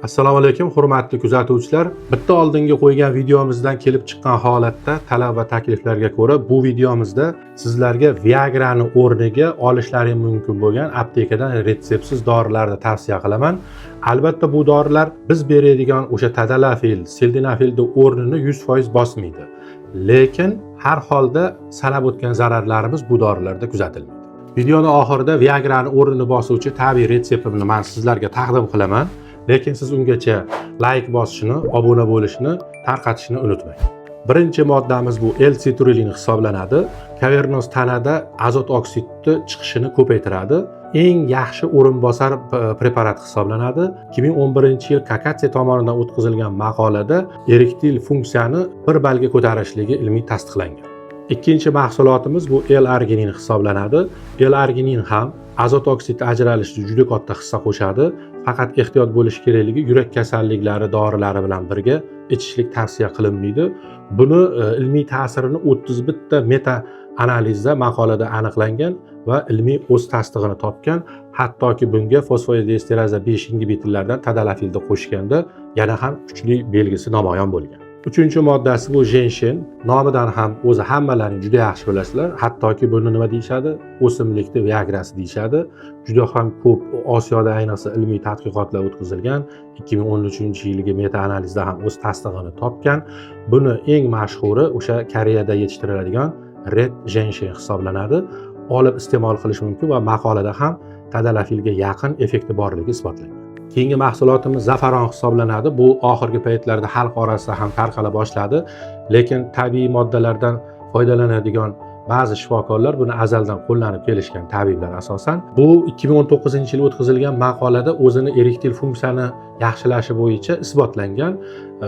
Assalomu alaykum, hurmatli kuzatuvchilar. Bitta oldinga qo'ygan videomizdan kelib chiqqan holatda talab va takliflarga ko'ra bu videomizda sizlarga Viagra'ni o'rniga olishlaring mumkin bo'lgan aptekadan retseptsiz dorilarni tavsiya qilaman. Albatta bu dorilar biz beradigan o'sha tadalafil, sildenafilni o'rnini 100% bosmaydi. Lekin har holda sanab o'tgan zararlarimiz bu dorilarda kuzatilmaydi. Videoni oxirida Viagra'ni o'rnini bosuvchi tabiiy retseptimni men sizlarga taqdim qilaman. Lekin siz ungacha like bosishni, obuna bo'lishni, tarqatishni unutmang. Birinchi moddamiz bu L-citrulin hisoblanadi. Kavernoz tanada azot oksidni chiqishini ko'paytiradi. Eng yaxshi o'rinbosar preparat hisoblanadi. 2011-yil Kakatse tomonidan o'tkazilgan maqolada erektil funksiyani bir ballga ko'tarishligi ilmiy tasdiqlangan. Ikkinchi mahsulotimiz bu L-arginin hisoblanadi. L-arginin ham azot oksid ajralishida juda katta hissa qo'shadi. Faqat ehtiyot bo'lish kerakligi yurak kasalliklari dorilari bilan birga ichishlik tavsiya qilinmaydi. Buni ilmiy ta'sirini 31 ta meta analizda maqolada aniqlangan va ilmiy o'z tasdig'ini topgan. Hattoki bunga fosfodiesteraza 5 ingibitorlardan tadalafilni qo'shganda yana ham kuchli belgisi namoyon bo'lgan. Uchinchi moddasi bu jenshen. Nomidan ham o'zi hammalaring juda yaxshi bilasizlar. Hattoki buni nima deyshadi? O'simlikni Viagrasi deyshadi. Juda ham ko'p Osiyoda ayniqsa ilmiy tadqiqotlar o'tkazilgan. 2013-yilgi meta analizda ham o'z tasdig'ini topgan. Buni eng mashhuri o'sha Koreyada yetishtiriladigan red jenshen hisoblanadi. Olib iste'mol qilish mumkin va maqolada ham tadalafilga yaqin effekti borligi isbotlangan. Keyingi mahsulotimiz zafaron hisoblanadi. Bu oxirgi paytlarda xalq orasida ham tarqala boshladi. Lekin tabiiy moddalardan foydalanadigan ba'zi shifokorlar buni azaldan qo'llanib kelishgan tabiblar asosan. Bu 2019-yil o'tkazilgan maqolada o'zini erektil funksiyani yaxshilashi bo'yicha isbotlangan.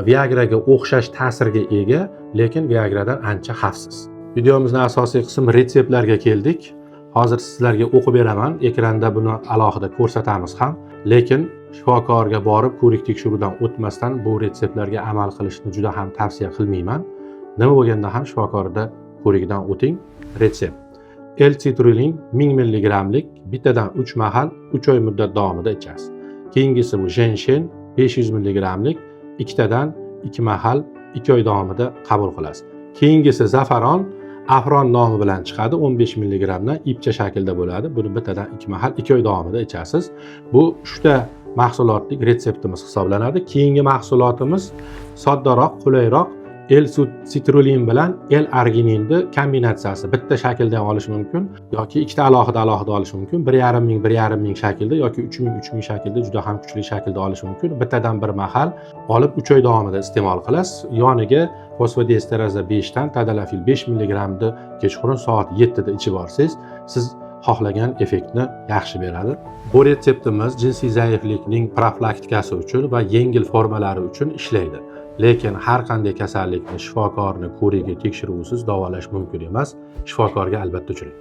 Viagraga o'xshash ta'sirga ega, lekin Viagradan ancha xavfsiz. Videomizning asosiy qismi retseptlarga keldik. Hozir sizlarga o'qib beraman. Ekranda buni alohida ko'rsatamiz ham. Lekin shifokorga borib ko'rik tekshiruvdan o'tmasdan bu retseptlarga amal qilishni juda ham tavsiya qilmayman. Nima bo'lganda ham shifokorda ko'rikdan o'ting. Retsept. L-citrulin 1000 mg bittadan 3 mahal 3 oy muddat davomida ichasiz. Keyingisi bu jenshen 500 mg ikkitadan 2 mahal 2 oy davomida qabul qilasiz. Keyingisi zafaron Afron nomi bilan chiqadi. 15 mg dan ipcha shaklda bo'ladi. Buni bittadan 2 mahal 2 oy davomida ichasiz. Bu 3 ta mahsulotlik retseptimiz hisoblanadi. Keyingi mahsulotimiz soddaroq, qulayroq L-citrulin bilan L-argininni kombinatsiyasi. Bitta shaklda ham olish mumkin yoki ikkita alohida olish mumkin. 1,5 ming shaklda yoki 3000 shaklda juda ham kuchli shaklda olish mumkin. Bittadan bir mahal olib 3 oy davomida iste'mol qilasiz. Yoniga fosfodiesteraza 5 dan tadalafil 5 mg ni kechqurun soat 7 da ichib borsangiz, siz xohlagan effektni yaxshi beradi. Bu retseptimiz jinsiy zaiflikning profilaktikasi uchun va yengil formalari uchun ishlaydi. Lekin har qanday kasallikni shifokorni ko'rigi tekshiruvsiz davolash mumkin emas. Shifokorga albatta uchrang.